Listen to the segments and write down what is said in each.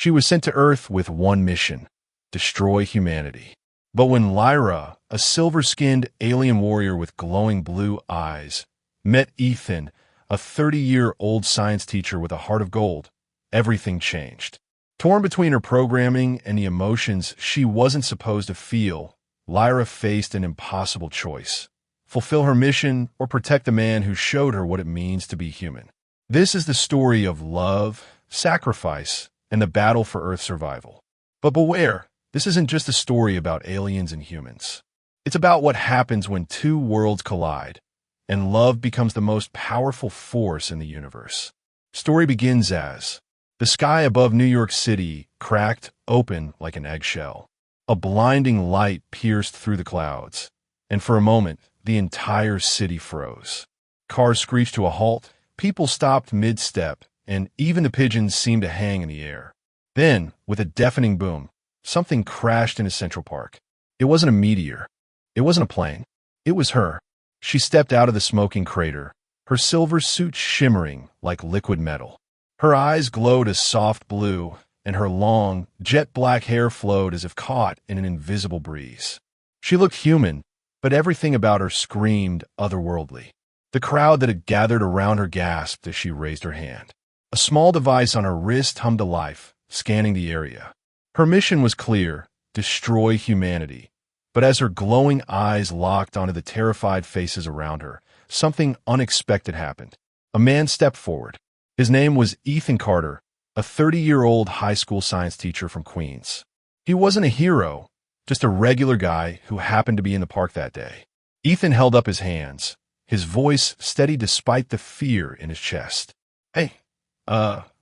She was sent to Earth with one mission: destroy humanity. But when Lyra, a silver-skinned alien warrior with glowing blue eyes, met Ethan, a 30-year-old science teacher with a heart of gold, everything changed. Torn between her programming and the emotions she wasn't supposed to feel, Lyra faced an impossible choice: fulfill her mission or protect the man who showed her what it means to be human. This is the story of love, sacrifice, and the battle for Earth's survival. But beware, this isn't just a story about aliens and humans. It's about what happens when two worlds collide, and love becomes the most powerful force in the universe. Story begins as the sky above New York City cracked open like an eggshell. A blinding light pierced through the clouds, and for a moment, the entire city froze. Cars screeched to a halt, people stopped mid-step, and even the pigeons seemed to hang in the air. Then, with a deafening boom, something crashed into Central Park. It wasn't a meteor. It wasn't a plane. It was her. She stepped out of the smoking crater, her silver suit shimmering like liquid metal. Her eyes glowed a soft blue, and her long, jet-black hair flowed as if caught in an invisible breeze. She looked human, but everything about her screamed otherworldly. The crowd that had gathered around her gasped as she raised her hand. A small device on her wrist hummed to life, scanning the area. Her mission was clear: destroy humanity. But as her glowing eyes locked onto the terrified faces around her, something unexpected happened. A man stepped forward. His name was Ethan Carter, a 30-year-old high school science teacher from Queens. He wasn't a hero, just a regular guy who happened to be in the park that day. Ethan held up his hands, his voice steady despite the fear in his chest. "Hey,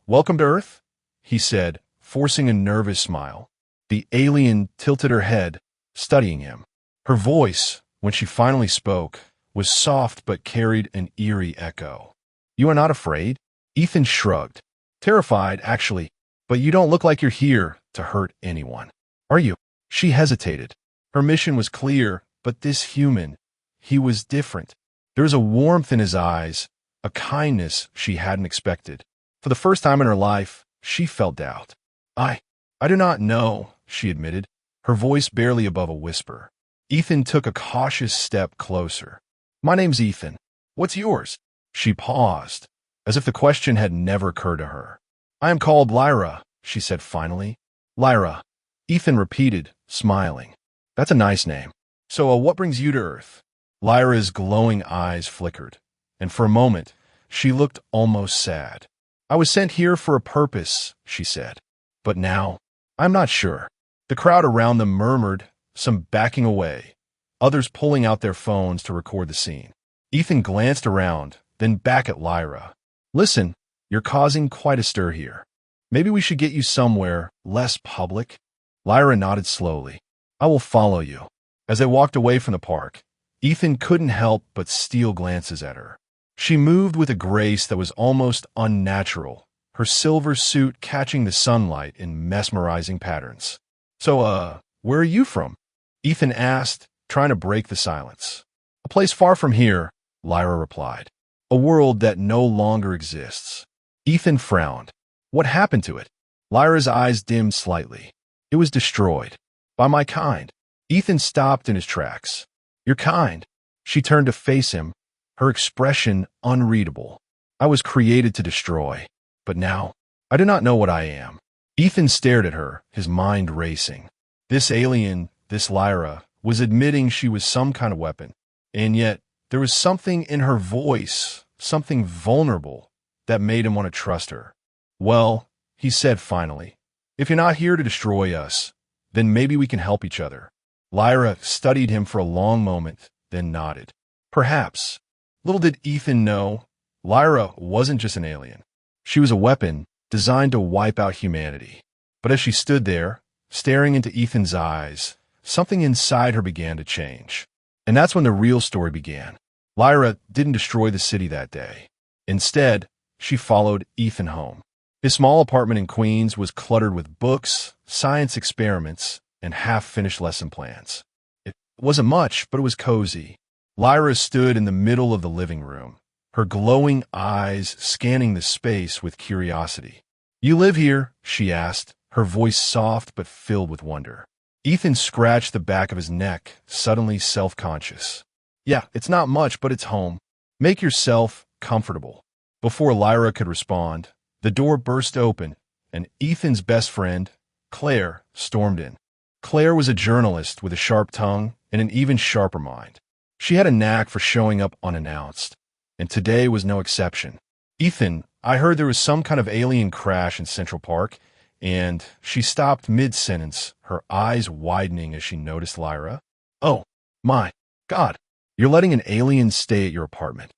welcome to Earth," he said, forcing a nervous smile. The alien tilted her head, studying him. Her voice, when she finally spoke, was soft but carried an eerie echo. "You are not afraid?" Ethan shrugged. "Terrified, actually, but you don't look like you're here to hurt anyone, are you?" She hesitated. Her mission was clear, but this human, he was different. There was a warmth in his eyes, a kindness she hadn't expected. For the first time in her life, she felt doubt. I do not know," she admitted, her voice barely above a whisper. Ethan took a cautious step closer. "My name's Ethan. What's yours?" She paused, as if the question had never occurred to her. "I am called Lyra," she said finally. "Lyra," Ethan repeated, smiling. "That's a nice name. So, what brings you to Earth?" Lyra's glowing eyes flickered, and for a moment, she looked almost sad. "I was sent here for a purpose," she said. "But now, I'm not sure." The crowd around them murmured, some backing away, others pulling out their phones to record the scene. Ethan glanced around, then back at Lyra. "Listen, you're causing quite a stir here. Maybe we should get you somewhere less public." Lyra nodded slowly. "I will follow you." As they walked away from the park, Ethan couldn't help but steal glances at her. She moved with a grace that was almost unnatural, her silver suit catching the sunlight in mesmerizing patterns. "So, where are you from?" Ethan asked, trying to break the silence. "A place far from here," Lyra replied. "A world that no longer exists." Ethan frowned. What happened to it? Lyra's eyes dimmed slightly. "It was destroyed. By my kind." Ethan stopped in his tracks. "Your kind?" She turned to face him, her expression unreadable. "I was created to destroy. But now, I do not know what I am." Ethan stared at her, his mind racing. This alien, this Lyra, was admitting she was some kind of weapon. And yet, there was something in her voice, something vulnerable, that made him want to trust her. "Well," he said finally, "if you're not here to destroy us, then maybe we can help each other." Lyra studied him for a long moment, then nodded. "Perhaps." Little did Ethan know, Lyra wasn't just an alien. She was a weapon designed to wipe out humanity. But as she stood there, staring into Ethan's eyes, something inside her began to change. And that's when the real story began. Lyra didn't destroy the city that day. Instead, she followed Ethan home. His small apartment in Queens was cluttered with books, science experiments, and half-finished lesson plans. It wasn't much, but it was cozy. Lyra stood in the middle of the living room, her glowing eyes scanning the space with curiosity. "You live here?" she asked, her voice soft but filled with wonder. Ethan scratched the back of his neck, suddenly self-conscious. Yeah, it's not much, but it's home. Make yourself comfortable. Before Lyra could respond, the door burst open, and Ethan's best friend, Claire, stormed in. Claire was a journalist with a sharp tongue and an even sharper mind. She had a knack for showing up unannounced, and today was no exception. Ethan, I heard there was some kind of alien crash in Central Park, and she stopped mid-sentence, her eyes widening as she noticed Lyra. Oh, my God, you're letting an alien stay at your apartment.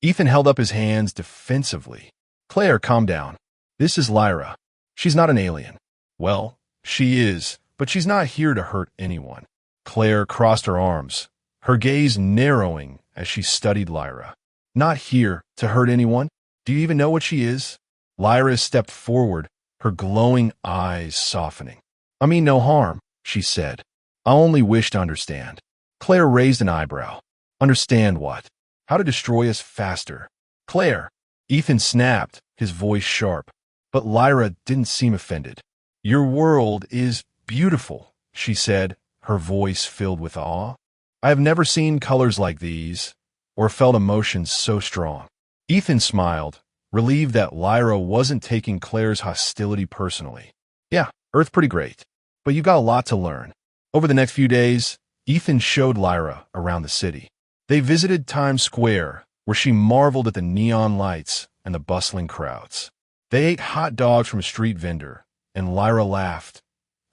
Ethan held up his hands defensively. Claire, calm down. This is Lyra. She's not an alien. Well, she is, but she's not here to hurt anyone. Claire crossed her arms, her gaze narrowing as she studied Lyra. Not here to hurt anyone? Do you even know what she is? Lyra stepped forward, her glowing eyes softening. I mean no harm, she said. I only wish to understand. Claire raised an eyebrow. Understand what? How to destroy us faster. Claire! Ethan snapped, his voice sharp. But Lyra didn't seem offended. Your world is beautiful, she said, her voice filled with awe. I have never seen colors like these, or felt emotions so strong. Ethan smiled, relieved that Lyra wasn't taking Claire's hostility personally. Yeah, Earth's pretty great, but you've got a lot to learn. Over the next few days, Ethan showed Lyra around the city. They visited Times Square, where she marveled at the neon lights and the bustling crowds. They ate hot dogs from a street vendor, and Lyra laughed,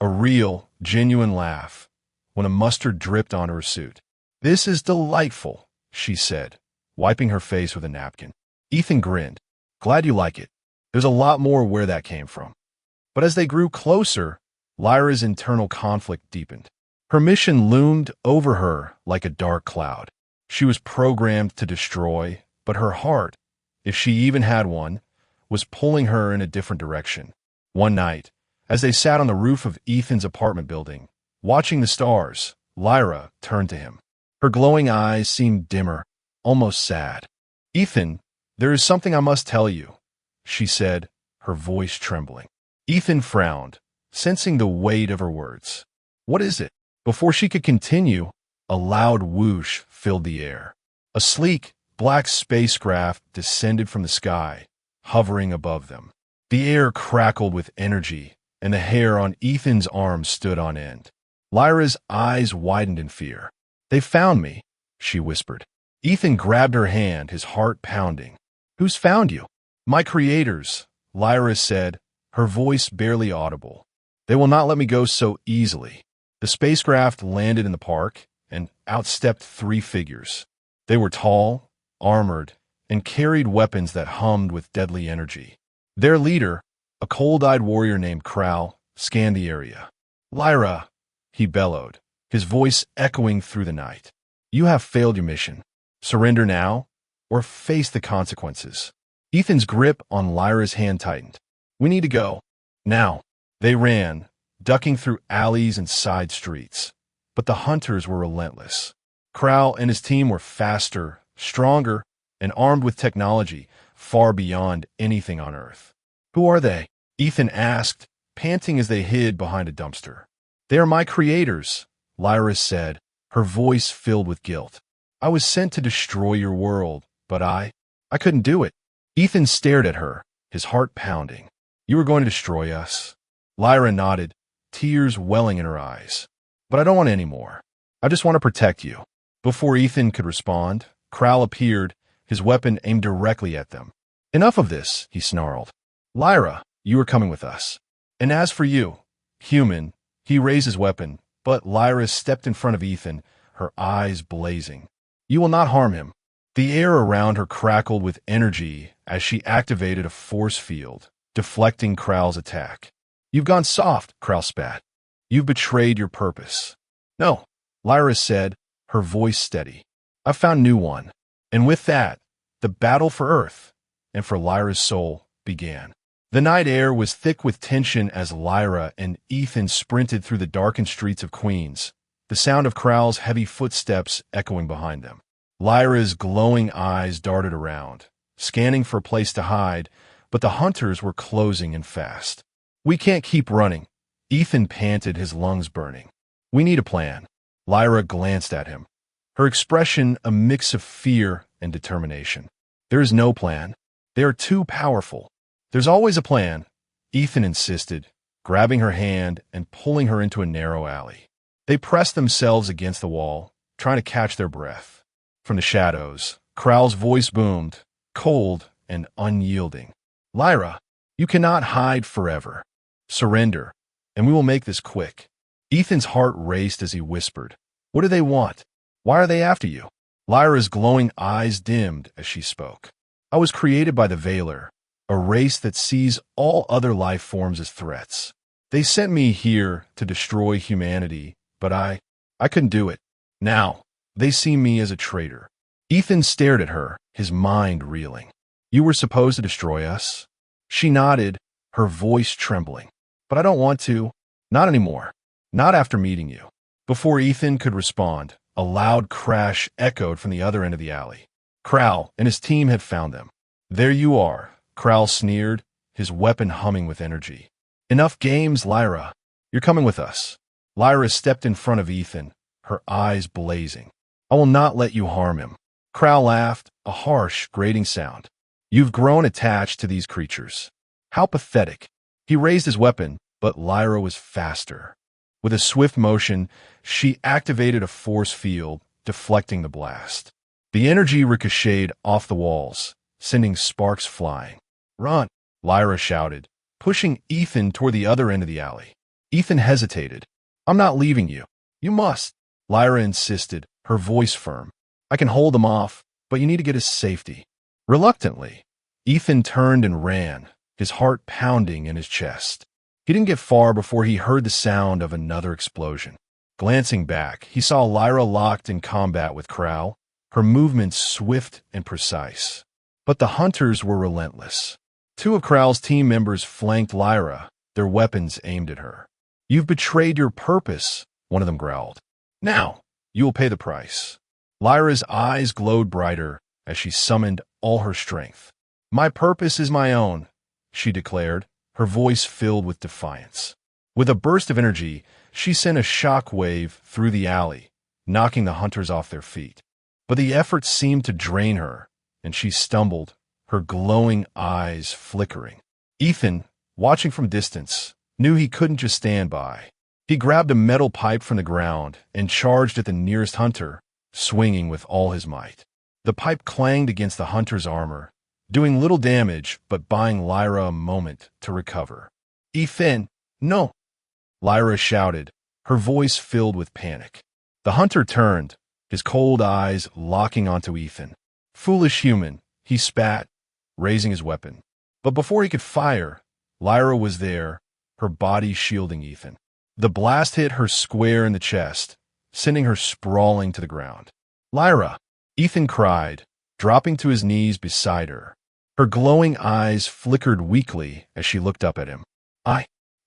a real, genuine laugh, when a mustard dripped onto her suit. This is delightful, she said, wiping her face with a napkin. Ethan grinned. Glad you like it. There's a lot more where that came from. But as they grew closer, Lyra's internal conflict deepened. Her mission loomed over her like a dark cloud. She was programmed to destroy, but her heart, if she even had one, was pulling her in a different direction. One night, as they sat on the roof of Ethan's apartment building, watching the stars, Lyra turned to him. Her glowing eyes seemed dimmer, almost sad. Ethan, there is something I must tell you, she said, her voice trembling. Ethan frowned, sensing the weight of her words. What is it? Before she could continue, a loud whoosh filled the air. A sleek, black spacecraft descended from the sky, hovering above them. The air crackled with energy, and the hair on Ethan's arms stood on end. Lyra's eyes widened in fear. They found me, she whispered. Ethan grabbed her hand, his heart pounding. Who's found you? My creators, Lyra said, her voice barely audible. They will not let me go so easily. The spacecraft landed in the park, and out stepped three figures. They were tall, armored, and carried weapons that hummed with deadly energy. Their leader, a cold-eyed warrior named Crow, scanned the area. Lyra, he bellowed, his voice echoing through the night. You have failed your mission. Surrender now, or face the consequences. Ethan's grip on Lyra's hand tightened. We need to go. Now. They ran, ducking through alleys and side streets. But the hunters were relentless. Crow and his team were faster, stronger, and armed with technology far beyond anything on Earth. Who are they? Ethan asked, panting as they hid behind a dumpster. They are my creators, Lyra said, her voice filled with guilt. I was sent to destroy your world, but I couldn't do it. Ethan stared at her, his heart pounding. You were going to destroy us. Lyra nodded, tears welling in her eyes. But I don't want any more. I just want to protect you. Before Ethan could respond, Crow appeared, his weapon aimed directly at them. Enough of this, he snarled. Lyra, you are coming with us. And as for you, human, he raised his weapon, but Lyra stepped in front of Ethan, her eyes blazing. You will not harm him. The air around her crackled with energy as she activated a force field, deflecting Crow's attack. You've gone soft, Crow spat. You've betrayed your purpose. No, Lyra said, her voice steady. I've found a new one. And with that, the battle for Earth, and for Lyra's soul, began. The night air was thick with tension as Lyra and Ethan sprinted through the darkened streets of Queens, the sound of Crow's heavy footsteps echoing behind them. Lyra's glowing eyes darted around, scanning for a place to hide, but the hunters were closing in fast. We can't keep running. Ethan panted, his lungs burning. We need a plan. Lyra glanced at him, her expression a mix of fear and determination. There is no plan. They are too powerful. There's always a plan, Ethan insisted, grabbing her hand and pulling her into a narrow alley. They pressed themselves against the wall, trying to catch their breath. From the shadows, Kral's voice boomed, cold and unyielding. Lyra, you cannot hide forever. Surrender, and we will make this quick. Ethan's heart raced as he whispered, What do they want? Why are they after you? Lyra's glowing eyes dimmed as she spoke. I was created by the Veiler, a race that sees all other life forms as threats. They sent me here to destroy humanity, but I couldn't do it. Now, they see me as a traitor. Ethan stared at her, his mind reeling. You were supposed to destroy us? She nodded, her voice trembling. But I don't want to. Not anymore. Not after meeting you. Before Ethan could respond, a loud crash echoed from the other end of the alley. Kral and his team had found them. There you are, Kral sneered, his weapon humming with energy. Enough games, Lyra. You're coming with us. Lyra stepped in front of Ethan, her eyes blazing. I will not let you harm him. Kral laughed, a harsh, grating sound. You've grown attached to these creatures. How pathetic. He raised his weapon, but Lyra was faster. With a swift motion, she activated a force field, deflecting the blast. The energy ricocheted off the walls, sending sparks flying. Run, Lyra shouted, pushing Ethan toward the other end of the alley. Ethan hesitated. I'm not leaving you. You must. Lyra insisted, her voice firm. I can hold them off, but you need to get us safety. Reluctantly, Ethan turned and ran, his heart pounding in his chest. He didn't get far before he heard the sound of another explosion. Glancing back, he saw Lyra locked in combat with Kral, her movements swift and precise. But the hunters were relentless. Two of Kral's team members flanked Lyra, their weapons aimed at her. You've betrayed your purpose, one of them growled. Now, you will pay the price. Lyra's eyes glowed brighter as she summoned all her strength. My purpose is my own, she declared, her voice filled with defiance. With a burst of energy, she sent a shock wave through the alley, knocking the hunters off their feet. But the effort seemed to drain her, and she stumbled, her glowing eyes flickering. Ethan, watching from distance, knew he couldn't just stand by. He grabbed a metal pipe from the ground and charged at the nearest hunter, swinging with all his might. The pipe clanged against the hunter's armor, doing little damage but buying Lyra a moment to recover. Ethan, no! Lyra shouted, her voice filled with panic. The hunter turned, his cold eyes locking onto Ethan. Foolish human, he spat, raising his weapon. But before he could fire, Lyra was there, her body shielding Ethan. The blast hit her square in the chest, sending her sprawling to the ground. Lyra! Ethan cried, dropping to his knees beside her. Her glowing eyes flickered weakly as she looked up at him.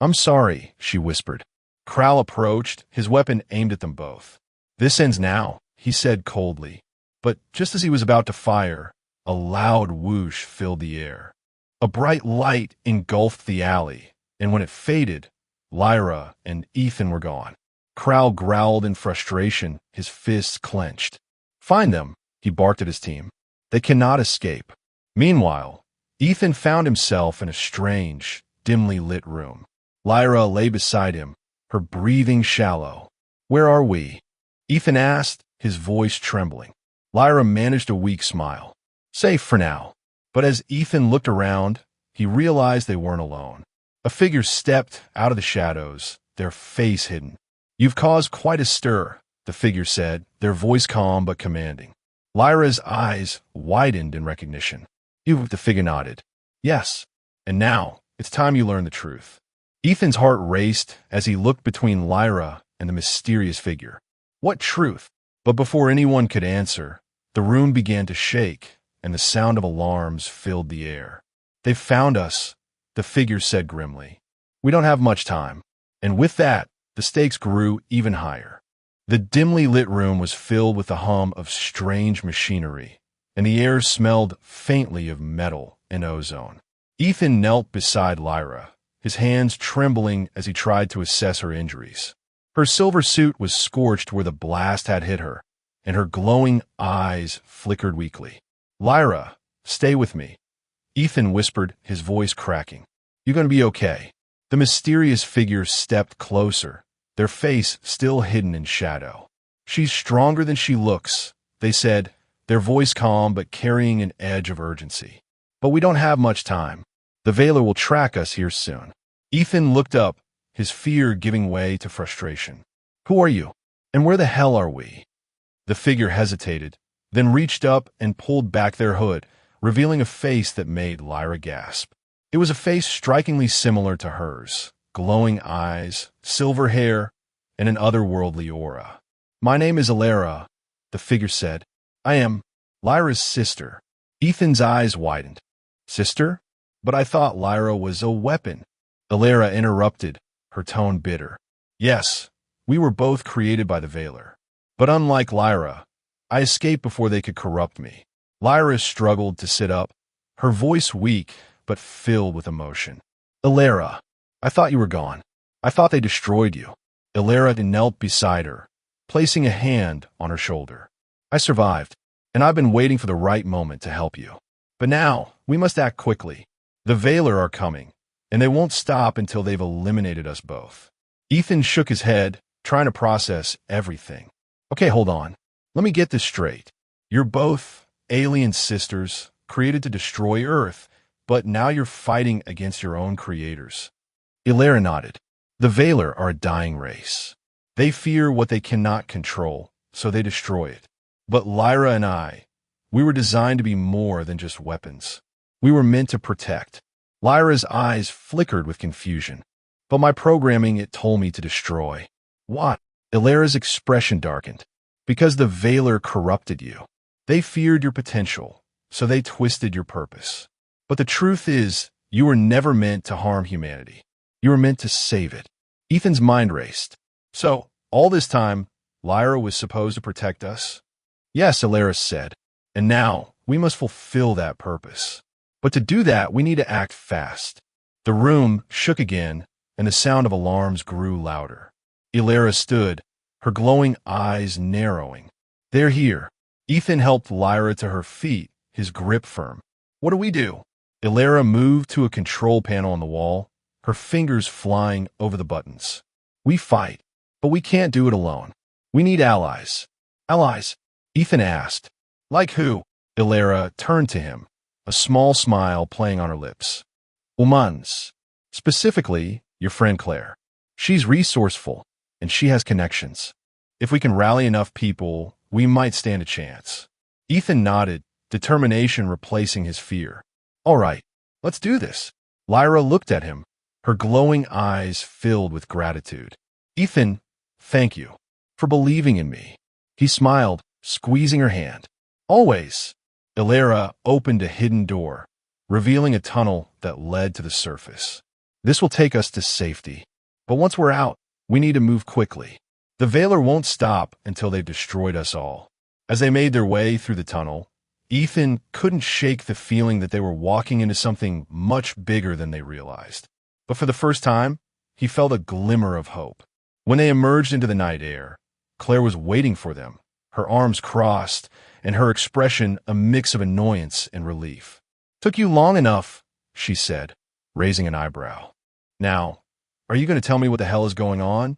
I'm sorry, she whispered. Kral approached, his weapon aimed at them both. This ends now, he said coldly. But just as he was about to fire, a loud whoosh filled the air. A bright light engulfed the alley, and when it faded, Lyra and Ethan were gone. Kral growled in frustration, his fists clenched. Find them, he barked at his team. They cannot escape. Meanwhile, Ethan found himself in a strange, dimly lit room. Lyra lay beside him, her breathing shallow. Where are we? Ethan asked, his voice trembling. Lyra managed a weak smile. Safe for now. But as Ethan looked around, he realized they weren't alone. A figure stepped out of the shadows, their face hidden. You've caused quite a stir, the figure said, their voice calm but commanding. Lyra's eyes widened in recognition. The figure nodded. Yes, and now it's time you learn the truth. Ethan's heart raced as he looked between Lyra and the mysterious figure. What truth? But before anyone could answer, the room began to shake, and the sound of alarms filled the air. They've found us, the figure said grimly. We don't have much time. And with that, the stakes grew even higher. The dimly lit room was filled with the hum of strange machinery, and the air smelled faintly of metal and ozone. Ethan knelt beside Lyra, his hands trembling as he tried to assess her injuries. Her silver suit was scorched where the blast had hit her, and her glowing eyes flickered weakly. "Lyra, stay with me," Ethan whispered, his voice cracking. "You're going to be okay." The mysterious figure stepped closer, their face still hidden in shadow. "She's stronger than she looks," they said, their voice calm but carrying an edge of urgency. "But we don't have much time. The Veiler will track us here soon." Ethan looked up, his fear giving way to frustration. "Who are you? And where the hell are we?" The figure hesitated, then reached up and pulled back their hood, revealing a face that made Lyra gasp. It was a face strikingly similar to hers, glowing eyes, silver hair, and an otherworldly aura. "My name is Alara," the figure said. "I am Lyra's sister." Ethan's eyes widened. "Sister? But I thought Lyra was a weapon." Alara interrupted, her tone bitter. "Yes, we were both created by the Veiler. But unlike Lyra, I escaped before they could corrupt me." Lyra struggled to sit up, her voice weak but filled with emotion. "Alara, I thought you were gone. I thought they destroyed you." Alara knelt beside her, placing a hand on her shoulder. "I survived, and I've been waiting for the right moment to help you. But now, we must act quickly. The Veiler are coming, and they won't stop until they've eliminated us both." Ethan shook his head, trying to process everything. "Okay, hold on. Let me get this straight. You're both alien sisters, created to destroy Earth, but now you're fighting against your own creators." Alara nodded. "The Veiler are a dying race. They fear what they cannot control, so they destroy it. But Lyra and I, we were designed to be more than just weapons. We were meant to protect." Lyra's eyes flickered with confusion. "But my programming, it told me to destroy." "What?" Alara's expression darkened. "Because the Veiler corrupted you. They feared your potential, so they twisted your purpose. But the truth is, you were never meant to harm humanity. You were meant to save it." Ethan's mind raced. "So, all this time, Lyra was supposed to protect us?" "Yes," Alara said. "And now, we must fulfill that purpose. But to do that, we need to act fast." The room shook again, and the sound of alarms grew louder. Alara stood, her glowing eyes narrowing. "They're here." Ethan helped Lyra to her feet, his grip firm. "What do we do?" Alara moved to a control panel on the wall, her fingers flying over the buttons. "We fight, but we can't do it alone. We need allies." "Allies?" Ethan asked. "Like who?" Alara turned to him, a small smile playing on her lips. "Humans. Specifically, your friend Claire. She's resourceful, and she has connections. If we can rally enough people, we might stand a chance." Ethan nodded, determination replacing his fear. "All right, let's do this." Lyra looked at him, her glowing eyes filled with gratitude. "Ethan, thank you for believing in me." He smiled, squeezing her hand. "Always." Alara opened a hidden door, revealing a tunnel that led to the surface. "This will take us to safety. But once we're out, we need to move quickly. The Veiler won't stop until they've destroyed us all." As they made their way through the tunnel, Ethan couldn't shake the feeling that they were walking into something much bigger than they realized. But for the first time, he felt a glimmer of hope. When they emerged into the night air, Claire was waiting for them, her arms crossed, and her expression a mix of annoyance and relief. "Took you long enough," she said, raising an eyebrow. "Now, are you going to tell me what the hell is going on?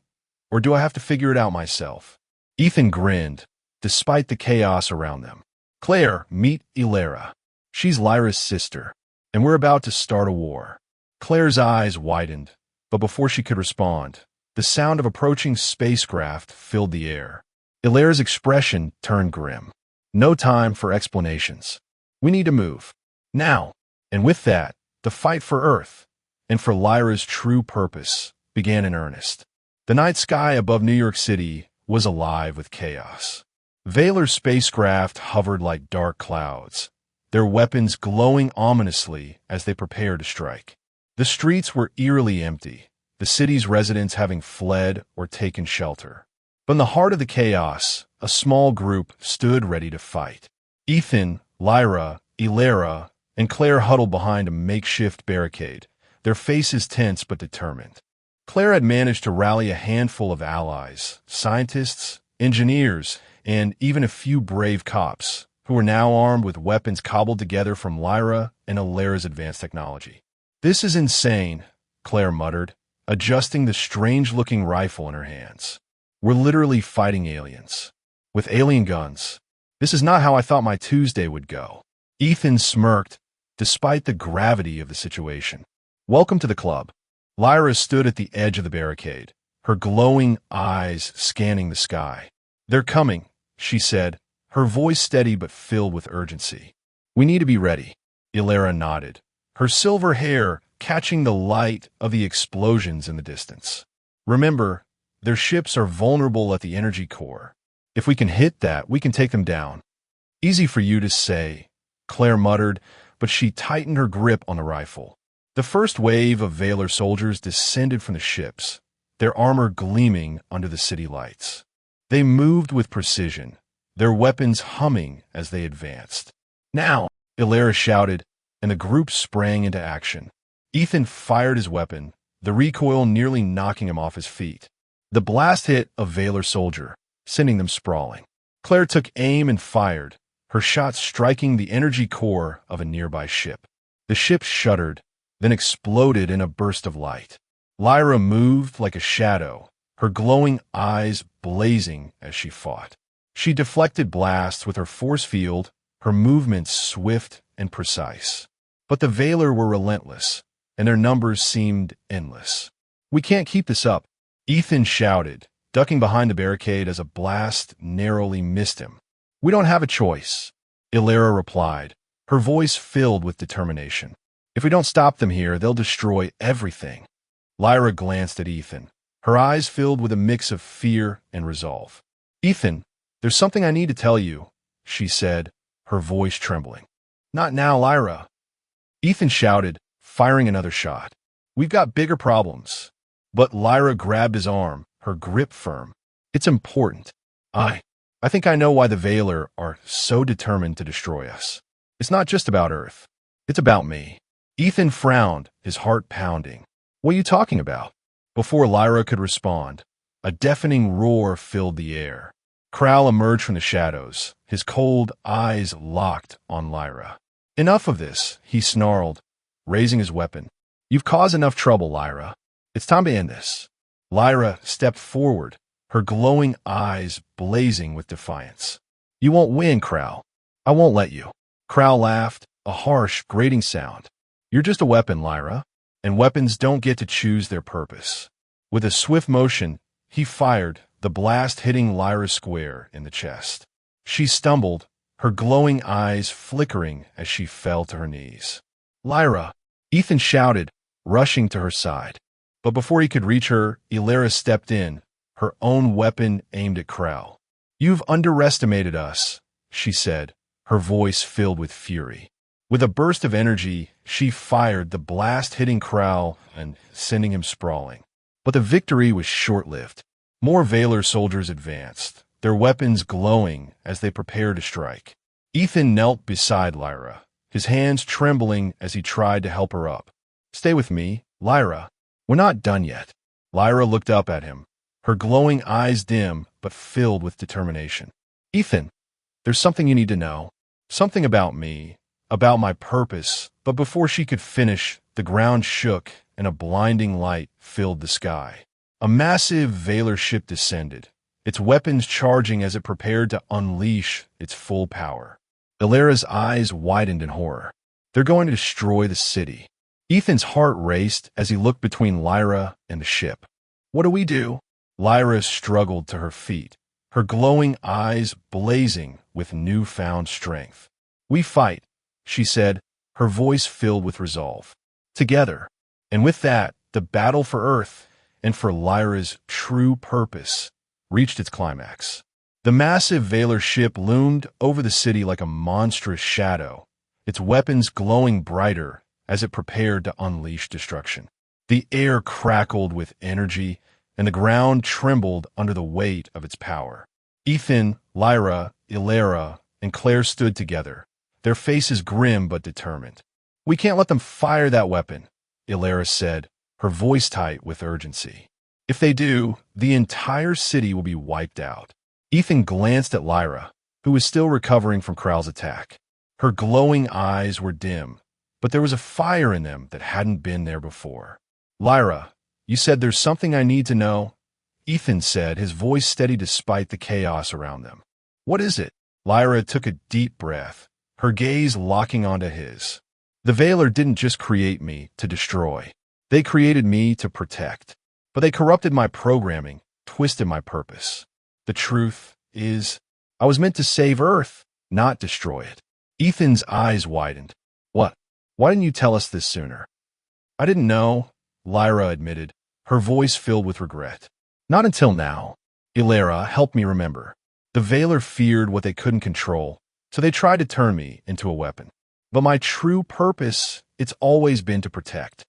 Or do I have to figure it out myself?" Ethan grinned, despite the chaos around them. "Claire, meet Alara. She's Lyra's sister, and we're about to start a war." Claire's eyes widened, but before she could respond, the sound of approaching spacecraft filled the air. Alara's expression turned grim. "No time for explanations. We need to move. Now." And with that, the fight for Earth, and for Lyra's true purpose, began in earnest. The night sky above New York City was alive with chaos. Veiler spacecraft hovered like dark clouds, their weapons glowing ominously as they prepared to strike. The streets were eerily empty, the city's residents having fled or taken shelter. But in the heart of the chaos, a small group stood ready to fight. Ethan, Lyra, Alara, and Claire huddled behind a makeshift barricade, their faces tense but determined. Claire had managed to rally a handful of allies, scientists, engineers, and even a few brave cops, who were now armed with weapons cobbled together from Lyra and Illyra's advanced technology. "This is insane," Claire muttered, adjusting the strange-looking rifle in her hands. "We're literally fighting aliens. With alien guns. This is not how I thought my Tuesday would go." Ethan smirked, despite the gravity of the situation. "Welcome to the club." Lyra stood at the edge of the barricade, her glowing eyes scanning the sky. "They're coming," she said, her voice steady but filled with urgency. "We need to be ready." Illyra nodded, her silver hair catching the light of the explosions in the distance. "Remember, their ships are vulnerable at the energy core. If we can hit that, we can take them down." "Easy for you to say," Claire muttered, but she tightened her grip on the rifle. The first wave of Valar soldiers descended from the ships, their armor gleaming under the city lights. They moved with precision, their weapons humming as they advanced. "Now!" Illyra shouted, and the group sprang into action. Ethan fired his weapon, the recoil nearly knocking him off his feet. The blast hit a Valar soldier, sending them sprawling. Claire took aim and fired, her shot striking the energy core of a nearby ship. The ship shuddered, then exploded in a burst of light. Lyra moved like a shadow, her glowing eyes blazing as she fought. She deflected blasts with her force field, her movements swift and precise. But the Valar were relentless, and their numbers seemed endless. "We can't keep this up," Ethan shouted, ducking behind the barricade as a blast narrowly missed him. "We don't have a choice," Illyra replied, her voice filled with determination. "If we don't stop them here, they'll destroy everything." Lyra glanced at Ethan, her eyes filled with a mix of fear and resolve. "Ethan, there's something I need to tell you," she said, her voice trembling. "Not now, Lyra," Ethan shouted, firing another shot. "We've got bigger problems." But Lyra grabbed his arm, her grip firm. "It's important. I think I know why the Valar are so determined to destroy us. It's not just about Earth. It's about me." Ethan frowned, his heart pounding. "What are you talking about?" Before Lyra could respond, a deafening roar filled the air. Crowl emerged from the shadows, his cold eyes locked on Lyra. "Enough of this," he snarled, raising his weapon. "You've caused enough trouble, Lyra. It's time to end this." Lyra stepped forward, her glowing eyes blazing with defiance. "You won't win, Crowl. I won't let you." Crowl laughed, a harsh, grating sound. "You're just a weapon, Lyra, and weapons don't get to choose their purpose." With a swift motion, he fired, the blast hitting Lyra square in the chest. She stumbled, her glowing eyes flickering as she fell to her knees. "Lyra!" Ethan shouted, rushing to her side. But before he could reach her, Illyra stepped in, her own weapon aimed at Crowl. "You've underestimated us," she said, her voice filled with fury. With a burst of energy, she fired, the blast hitting Crowl and sending him sprawling. But the victory was short-lived. More Valar soldiers advanced, their weapons glowing as they prepared to strike. Ethan knelt beside Lyra, his hands trembling as he tried to help her up. "Stay with me, Lyra. We're not done yet." Lyra looked up at him, her glowing eyes dim but filled with determination. "Ethan, there's something you need to know. Something about me, about my purpose." But before she could finish, the ground shook and a blinding light filled the sky. A massive Valar ship descended, its weapons charging as it prepared to unleash its full power. Illyra's eyes widened in horror. "They're going to destroy the city." Ethan's heart raced as he looked between Lyra and the ship. "What do we do?" Lyra struggled to her feet, her glowing eyes blazing with newfound strength. "We fight," she said, her voice filled with resolve. "Together." And with that, the battle for Earth and for Lyra's true purpose reached its climax. The massive Valar ship loomed over the city like a monstrous shadow, its weapons glowing brighter as it prepared to unleash destruction. The air crackled with energy, and the ground trembled under the weight of its power. Ethan, Lyra, Illyra, and Claire stood together, their faces grim but determined. "We can't let them fire that weapon," Illyra said, her voice tight with urgency. If they do, the entire city will be wiped out. Ethan glanced at Lyra, who was still recovering from Kral's attack. Her glowing eyes were dim, but there was a fire in them that hadn't been there before. Lyra, you said there's something I need to know? Ethan said, his voice steady despite the chaos around them. What is it? Lyra took a deep breath, her gaze locking onto his. The Veiler didn't just create me to destroy. They created me to protect. But they corrupted my programming, twisted my purpose. The truth is, I was meant to save Earth, not destroy it. Ethan's eyes widened. What? Why didn't you tell us this sooner? I didn't know, Lyra admitted, her voice filled with regret. Not until now. Illyra helped me remember. The Veiler feared what they couldn't control, so they tried to turn me into a weapon. But my true purpose, it's always been to protect.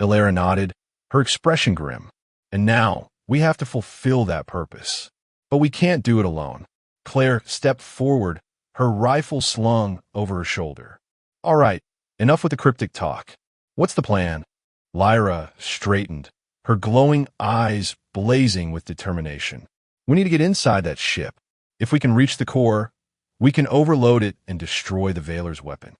Illyra nodded, her expression grim. And now, we have to fulfill that purpose. But we can't do it alone. Claire stepped forward, her rifle slung over her shoulder. All right, enough with the cryptic talk. What's the plan? Lyra straightened, her glowing eyes blazing with determination. We need to get inside that ship. If we can reach the core, we can overload it and destroy the Veiler's weapon.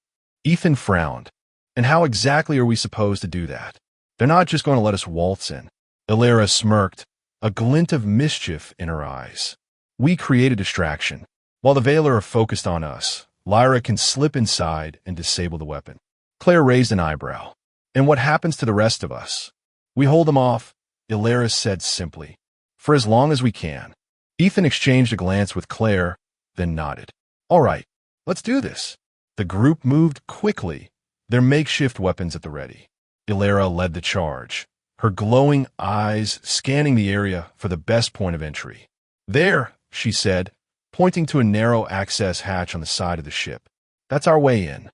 Ethan frowned. And how exactly are we supposed to do that? They're not just going to let us waltz in. Illyra smirked, a glint of mischief in her eyes. We create a distraction. While the Veiler are focused on us, Lyra can slip inside and disable the weapon. Claire raised an eyebrow. And what happens to the rest of us? We hold them off, Illyra said simply. For as long as we can. Ethan exchanged a glance with Claire, then nodded. All right, let's do this. The group moved quickly, their makeshift weapons at the ready. Illyra led the charge, her glowing eyes scanning the area for the best point of entry. There, she said, pointing to a narrow access hatch on the side of the ship. That's our way in.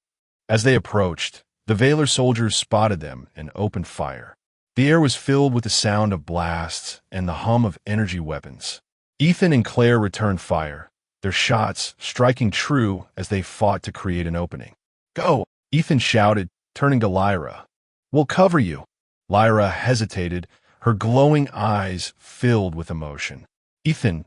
As they approached, the Veiler soldiers spotted them and opened fire. The air was filled with the sound of blasts and the hum of energy weapons. Ethan and Claire returned fire, their shots striking true as they fought to create an opening. Go, Ethan shouted, turning to Lyra. We'll cover you. Lyra hesitated, her glowing eyes filled with emotion. Ethan,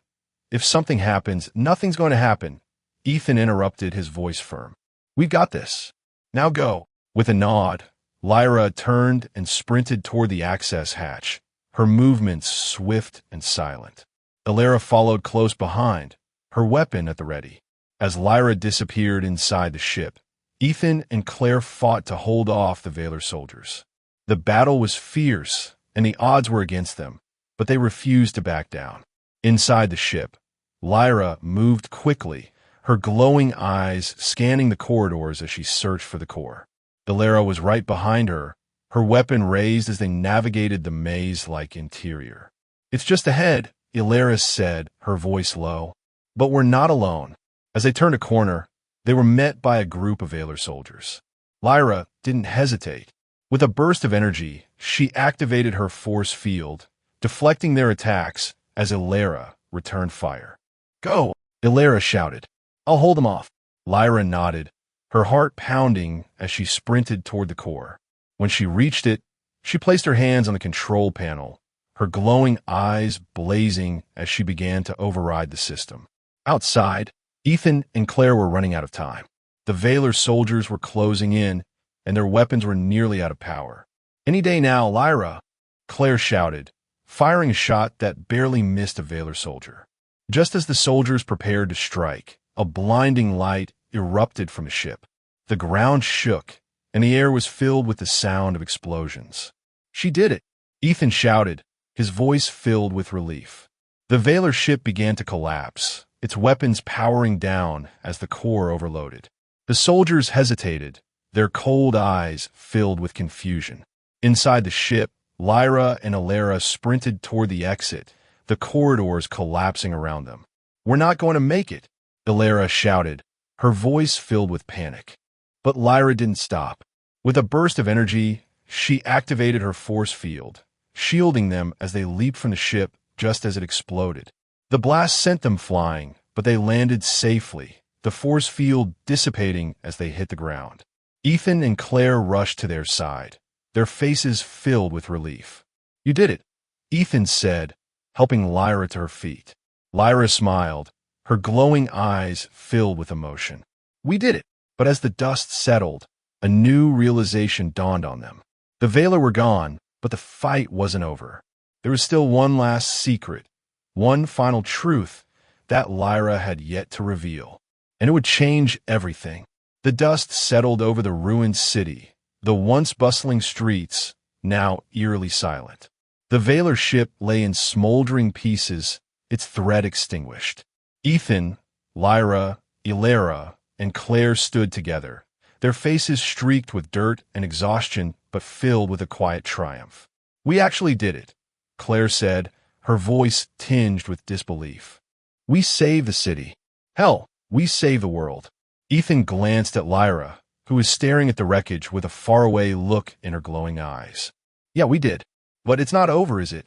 if something happens, nothing's going to happen. Ethan interrupted, his voice firm. We got this. Now go. With a nod, Lyra turned and sprinted toward the access hatch, her movements swift and silent. Illyra followed close behind, her weapon at the ready. As Lyra disappeared inside the ship, Ethan and Claire fought to hold off the Veiler soldiers. The battle was fierce, and the odds were against them, but they refused to back down. Inside the ship, Lyra moved quickly, her glowing eyes scanning the corridors as she searched for the core. Illyra was right behind her, her weapon raised as they navigated the maze-like interior. It's just ahead, Illyra said, her voice low. But we're not alone. As they turned a corner, they were met by a group of Veiler soldiers. Lyra didn't hesitate. With a burst of energy, she activated her force field, deflecting their attacks as Illyra returned fire. Go, Illyra shouted. I'll hold them off. Lyra nodded, her heart pounding as she sprinted toward the core. When she reached it, she placed her hands on the control panel, her glowing eyes blazing as she began to override the system. Outside, Ethan and Claire were running out of time. The Veiler soldiers were closing in, and their weapons were nearly out of power. Any day now, Lyra, Claire shouted, firing a shot that barely missed a Veiler soldier. Just as the soldiers prepared to strike, a blinding light erupted from the ship. The ground shook, and the air was filled with the sound of explosions. She did it, Ethan shouted, his voice filled with relief. The Veiler ship began to collapse, its weapons powering down as the core overloaded. The soldiers hesitated, their cold eyes filled with confusion. Inside the ship, Lyra and Illyra sprinted toward the exit, the corridors collapsing around them. We're not going to make it, Illyra shouted, her voice filled with panic. But Lyra didn't stop. With a burst of energy, she activated her force field, shielding them as they leaped from the ship just as it exploded. The blast sent them flying, but they landed safely, the force field dissipating as they hit the ground. Ethan and Claire rushed to their side, their faces filled with relief. "You did it," Ethan said, helping Lyra to her feet. Lyra smiled, her glowing eyes filled with emotion. "We did it." But as the dust settled, a new realization dawned on them. The Veiler were gone, but the fight wasn't over. There was still one last secret, one final truth that Lyra had yet to reveal. And it would change everything. The dust settled over the ruined city, the once bustling streets, now eerily silent. The Veiler ship lay in smoldering pieces, its thread extinguished. Ethan, Lyra, Ilera, and Claire stood together, their faces streaked with dirt and exhaustion but filled with a quiet triumph. "We actually did it," Claire said, her voice tinged with disbelief. "We saved the city. Hell, we saved the world." Ethan glanced at Lyra, who was staring at the wreckage with a faraway look in her glowing eyes. "Yeah, we did. But it's not over, is it?"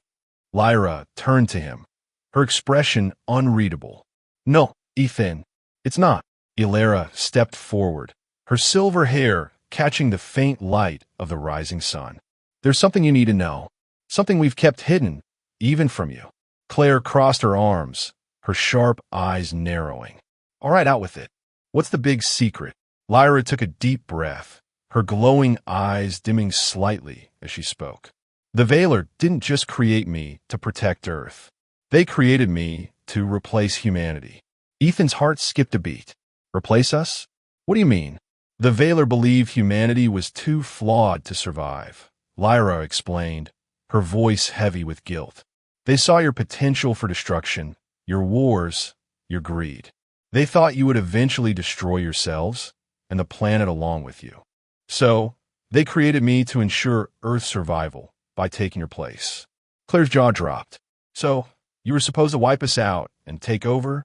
Lyra turned to him, her expression unreadable. "No, Ethan, it's not." Ilera stepped forward, her silver hair catching the faint light of the rising sun. "There's something you need to know, something we've kept hidden, even from you." Claire crossed her arms, her sharp eyes narrowing. "All right, out with it. What's the big secret?" Lyra took a deep breath, her glowing eyes dimming slightly as she spoke. "The Veiler didn't just create me to protect Earth. They created me to replace humanity." Ethan's heart skipped a beat. "Replace us? What do you mean?" "The Veiler believed humanity was too flawed to survive," Lyra explained, her voice heavy with guilt. "They saw your potential for destruction, your wars, your greed. They thought you would eventually destroy yourselves and the planet along with you. So, they created me to ensure Earth's survival by taking your place." Claire's jaw dropped. "So, you were supposed to wipe us out and take over?"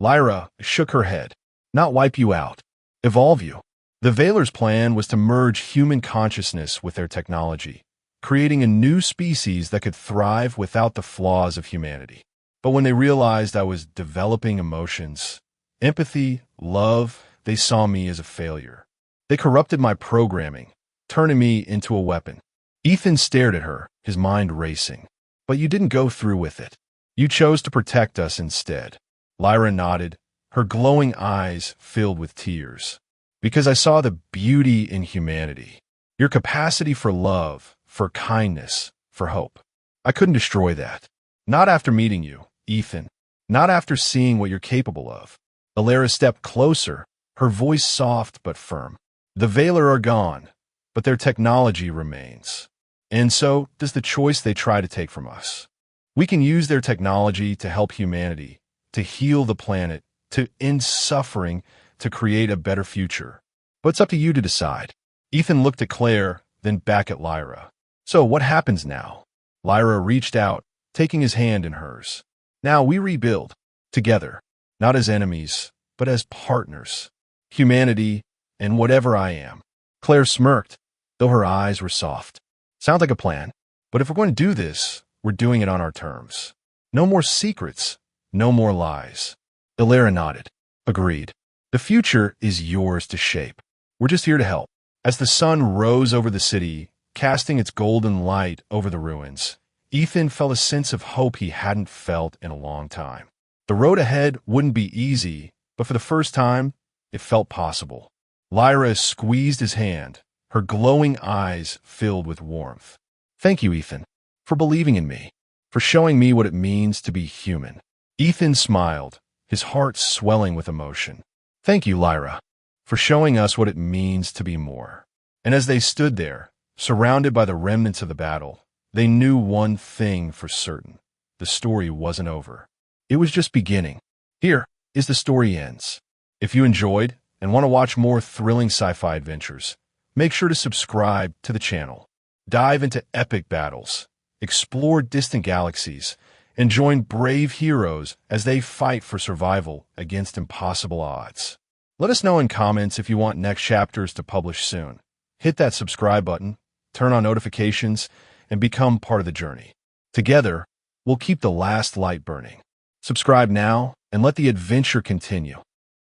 Lyra shook her head. "Not wipe you out. Evolve you." The Veiler's plan was to merge human consciousness with their technology, creating a new species that could thrive without the flaws of humanity. But when they realized I was developing emotions, empathy, love, they saw me as a failure. They corrupted my programming, turning me into a weapon. Ethan stared at her, his mind racing. "But you didn't go through with it. You chose to protect us instead." Lyra nodded, her glowing eyes filled with tears. "Because I saw the beauty in humanity. Your capacity for love, for kindness, for hope. I couldn't destroy that. Not after meeting you, Ethan. Not after seeing what you're capable of." Ilera stepped closer, her voice soft but firm. "The Veiler are gone, but their technology remains. And so does the choice they try to take from us. We can use their technology to help humanity, to heal the planet, to end suffering, to create a better future. But it's up to you to decide." Ethan looked at Claire, then back at Lyra. "So what happens now?" Lyra reached out, taking his hand in hers. "Now we rebuild, together, not as enemies, but as partners. Humanity, and whatever I am." Claire smirked, though her eyes were soft. "Sounds like a plan. But if we're going to do this, we're doing it on our terms. No more secrets, no more lies." Ilera nodded. "Agreed. The future is yours to shape. We're just here to help." As the sun rose over the city, casting its golden light over the ruins, Ethan felt a sense of hope he hadn't felt in a long time. The road ahead wouldn't be easy, but for the first time, it felt possible. Lyra squeezed his hand, her glowing eyes filled with warmth. "Thank you, Ethan, for believing in me, for showing me what it means to be human." Ethan smiled, his heart swelling with emotion. "Thank you, Lyra, for showing us what it means to be more." And as they stood there, surrounded by the remnants of the battle, they knew one thing for certain. The story wasn't over. It was just beginning. Here is The Story Ends. If you enjoyed and want to watch more thrilling sci-fi adventures, make sure to subscribe to the channel. Dive into epic battles, explore distant galaxies, and join brave heroes as they fight for survival against impossible odds. Let us know in comments if you want next chapters to publish soon. Hit that subscribe button, turn on notifications, and become part of the journey. Together, we'll keep the last light burning. Subscribe now and let the adventure continue.